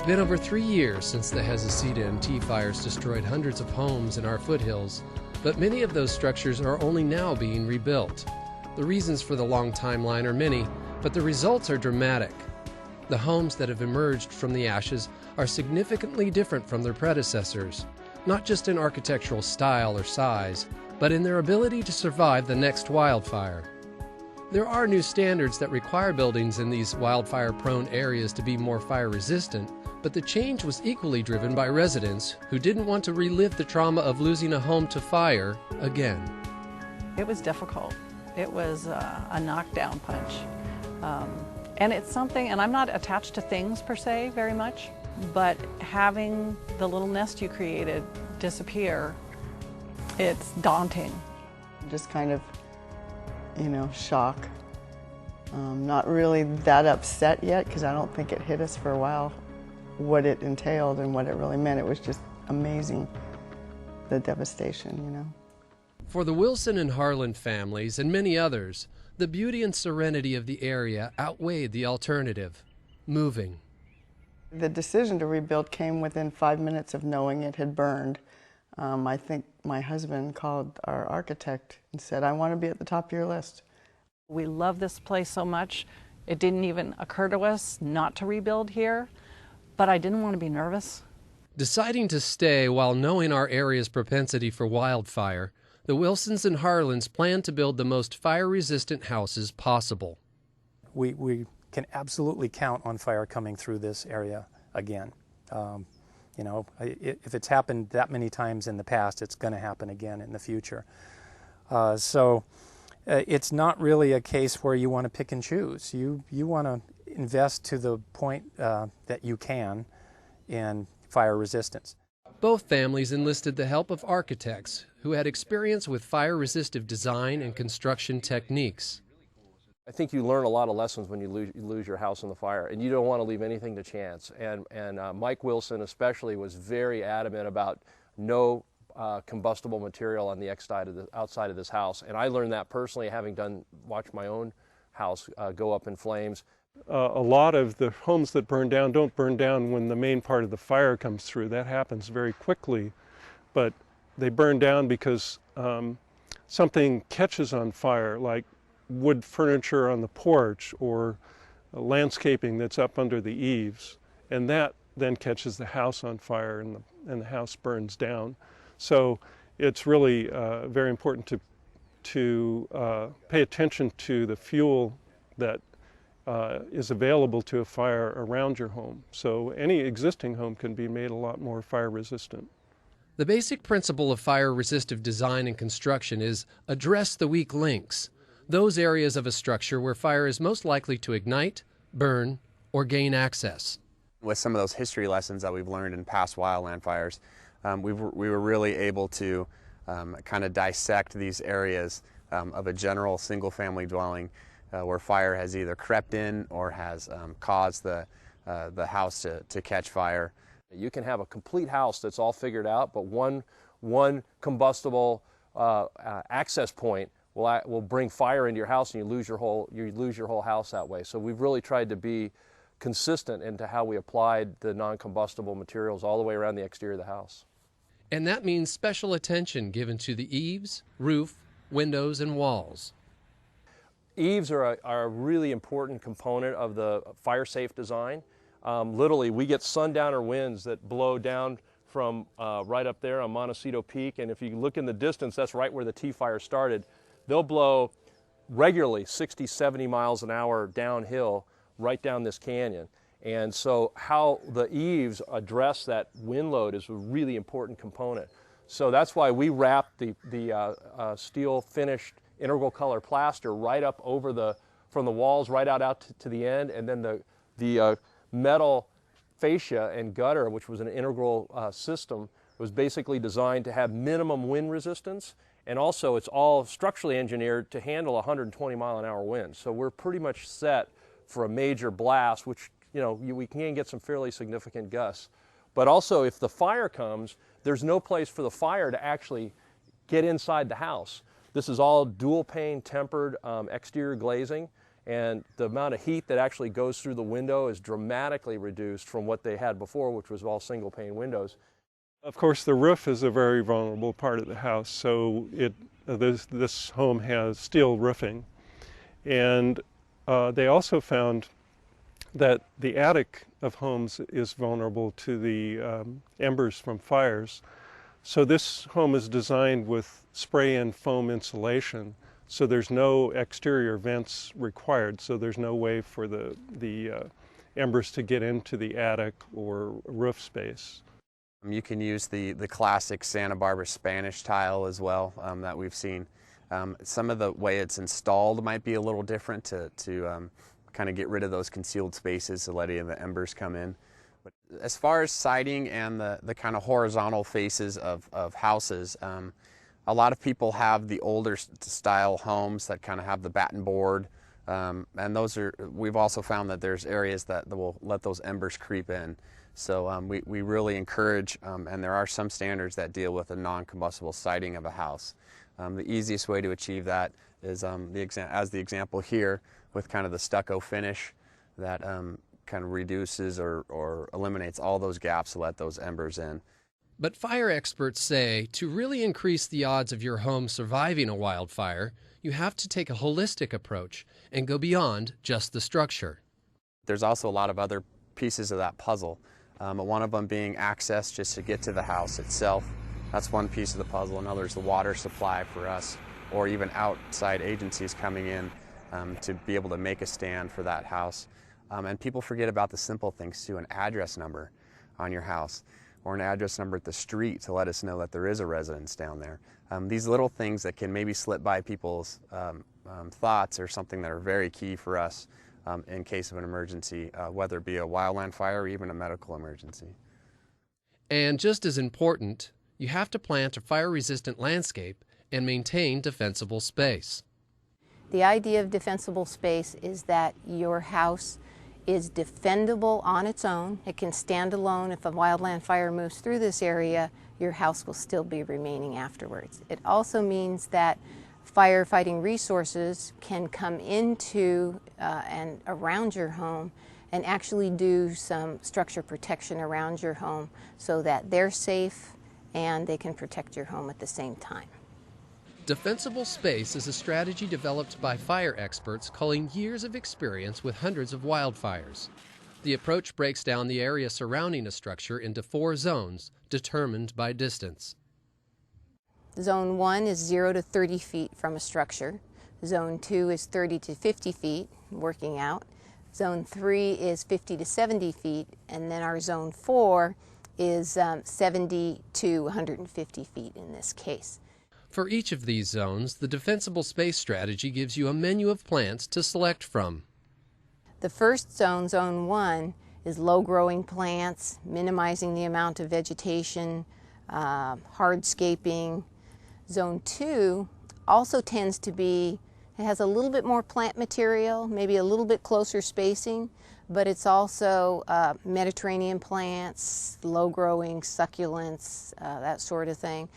been over 3 years since the Hezesita and Tea fires destroyed hundreds of homes in our foothills, but many of those structures are only now being rebuilt. The reasons for the long timeline are many, but the results are dramatic. The homes that have emerged from the ashes are significantly different from their predecessors, not just in architectural style or size, but in their ability to survive the next wildfire. There are new standards that require buildings in these wildfire-prone areas to be more fire-resistant, but the change was equally driven by residents who didn't want to relive the trauma of losing a home to fire again. It was difficult. It was a knockdown punch. And it's something, and I'm not attached to things per se very much, but having the little nest you created disappear, it's daunting. Just kind of, shock. Not really that upset yet, because I don't think it hit us for a while what it entailed and what it really meant. It was just amazing, the devastation, For the Wilson and Harlan families and many others, the beauty and serenity of the area outweighed the alternative, moving. The decision to rebuild came within 5 minutes of knowing it had burned. I think my husband called our architect and said, "I want to be at the top of your list." We love this place so much, it didn't even occur to us not to rebuild here, but I didn't want to be nervous. Deciding to stay while knowing our area's propensity for wildfire, the Wilsons and Harlans plan to build the most fire-resistant houses possible. We can absolutely count on fire coming through this area again. If it's happened that many times in the past, it's going to happen again in the future. It's not really a case where you want to pick and choose. You want to invest to the point that you can in fire resistance. Both families enlisted the help of architects who had experience with fire-resistive design and construction techniques. I think you learn a lot of lessons when you lose your house in the fire, and you don't want to leave anything to chance. And Mike Wilson especially was very adamant about no combustible material on the outside of this house. And I learned that personally, having watched my own house go up in flames. A lot of the homes that burn down don't burn down when the main part of the fire comes through. That happens very quickly, but they burn down because something catches on fire, like wood furniture on the porch or landscaping that's up under the eaves, and that then catches the house on fire and the house burns down. So it's really very important to pay attention to the fuel that is available to a fire around your home. So any existing home can be made a lot more fire resistant. The basic principle of fire-resistive design and construction is address the weak links, those areas of a structure where fire is most likely to ignite, burn, or gain access. With some of those history lessons that we've learned in past wildland fires, we were really able to kind of dissect these areas of a general single-family dwelling where fire has either crept in or has caused the house to catch fire. You can have a complete house that's all figured out, but one combustible access point will bring fire into your house, and you lose your whole house that way. So we've really tried to be consistent into how we applied the non-combustible materials all the way around the exterior of the house. And that means special attention given to the eaves, roof, windows, and walls. Eaves are a really important component of the fire-safe design. Literally, we get sundowner winds that blow down from right up there on Montecito Peak, and if you look in the distance, that's right where the Tea fire started. They'll blow regularly 60, 70 miles an hour downhill right down this canyon. And so how the eaves address that wind load is a really important component. So that's why we wrap the steel finished integral color plaster right up over from the walls right out to the end, and then the metal fascia and gutter, which was an integral system, was basically designed to have minimum wind resistance, and also it's all structurally engineered to handle 120 mile an hour winds. So we're pretty much set for a major blast, which we can get some fairly significant gusts. But also if the fire comes, there's no place for the fire to actually get inside the house. This is all dual pane tempered exterior glazing, and the amount of heat that actually goes through the window is dramatically reduced from what they had before, which was all single pane windows. Of course, the roof is a very vulnerable part of the house, so this home has steel roofing. And they also found that the attic of homes is vulnerable to the embers from fires. So this home is designed with spray-in foam insulation, so there's no exterior vents required, so there's no way for the embers to get into the attic or roof space. You can use the classic Santa Barbara Spanish tile as well that we've seen. Some of the way it's installed might be a little different to kind of get rid of those concealed spaces to let any of the embers come in. But as far as siding and the kind of horizontal faces of houses, a lot of people have the older style homes that kind of have the batten board, and we've also found that there's areas that will let those embers creep in. So we really encourage, and there are some standards that deal with a non-combustible siding of a house. The easiest way to achieve that is as the example here, with kind of the stucco finish that kind of reduces or eliminates all those gaps to let those embers in. But fire experts say to really increase the odds of your home surviving a wildfire, you have to take a holistic approach and go beyond just the structure. There's also a lot of other pieces of that puzzle. One of them being access just to get to the house itself. That's one piece of the puzzle. Another is the water supply for us, or even outside agencies coming in to be able to make a stand for that house. And people forget about the simple things too, an address number on your house, or an address number at the street to let us know that there is a residence down there. These little things that can maybe slip by people's thoughts are something that are very key for us in case of an emergency, whether it be a wildland fire or even a medical emergency. And just as important, you have to plant a fire-resistant landscape and maintain defensible space. The idea of defensible space is that your house is defendable on its own. It can stand alone. If a wildland fire moves through this area, your house will still be remaining afterwards. It also means that firefighting resources can come into and around your home and actually do some structure protection around your home so that they're safe and they can protect your home at the same time. Defensible space is a strategy developed by fire experts calling years of experience with hundreds of wildfires. The approach breaks down the area surrounding a structure into 4 zones determined by distance. Zone 1 is 0 to 30 feet from a structure. Zone 2 is 30 to 50 feet, working out. Zone 3 is 50 to 70 feet, and then our Zone 4 is 70 to 150 feet in this case. For each of these zones, the defensible space strategy gives you a menu of plants to select from. The first zone, Zone 1, is low-growing plants, minimizing the amount of vegetation, hardscaping. Zone 2 also tends to be, it has a little bit more plant material, maybe a little bit closer spacing, but it's also Mediterranean plants, low-growing succulents, that sort of thing.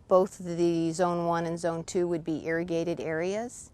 Both the Zone 1 and Zone 2 would be irrigated areas.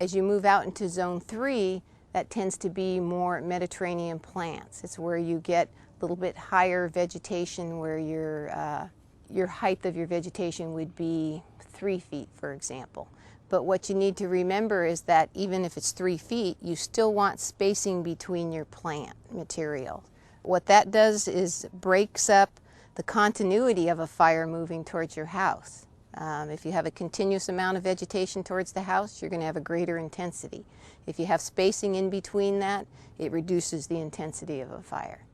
As you move out into Zone 3, that tends to be more Mediterranean plants. It's where you get a little bit higher vegetation, where your height of your vegetation would be 3 feet, for example. But what you need to remember is that even if it's 3 feet, you still want spacing between your plant material. What that does is breaks up the continuity of a fire moving towards your house. If you have a continuous amount of vegetation towards the house, you're going to have a greater intensity. If you have spacing in between that, it reduces the intensity of a fire.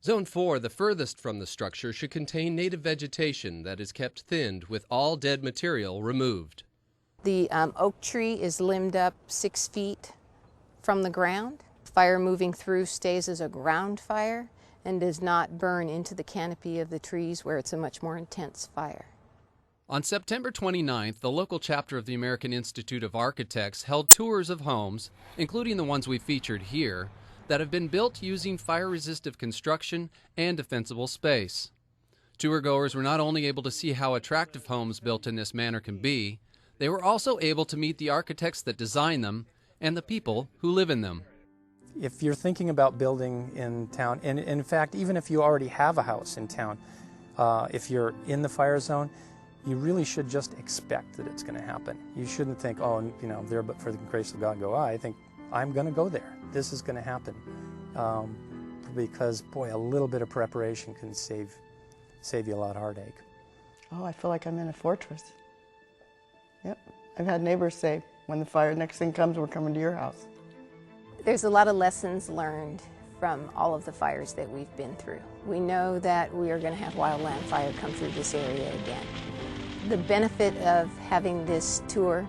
Zone 4, the furthest from the structure, should contain native vegetation that is kept thinned with all dead material removed. The oak tree is limbed up 6 feet from the ground. Fire moving through stays as a ground fire and does not burn into the canopy of the trees where it's a much more intense fire. On September 29th, the local chapter of the American Institute of Architects held tours of homes, including the ones we featured here, that have been built using fire-resistive construction and defensible space. Tourgoers were not only able to see how attractive homes built in this manner can be, they were also able to meet the architects that design them and the people who live in them. If you're thinking about building in town, and in fact, even if you already have a house in town, if you're in the fire zone, you really should just expect that it's going to happen. You shouldn't think, oh, you know, there but for the grace of God go I. I think, I'm going to go there. This is going to happen. Because, boy, a little bit of preparation can save you a lot of heartache. Oh, I feel like I'm in a fortress. Yep. I've had neighbors say, when the fire next thing comes, we're coming to your house. There's a lot of lessons learned from all of the fires that we've been through. We know that we are going to have wildland fire come through this area again. The benefit of having this tour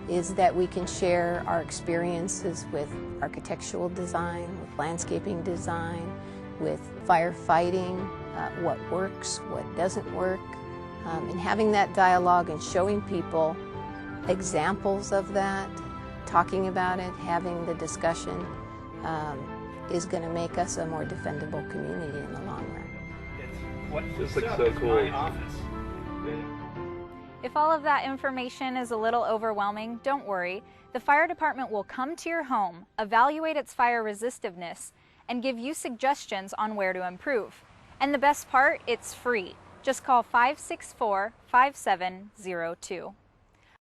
is that we can share our experiences with architectural design, with landscaping design, with firefighting, what works, what doesn't work, and having that dialogue and showing people examples of that, talking about it, having the discussion, is going to make us a more defendable community in the long run. This looks so cool. If all of that information is a little overwhelming, don't worry. The fire department will come to your home, evaluate its fire resistiveness, and give you suggestions on where to improve. And the best part, it's free. Just call 564-5702.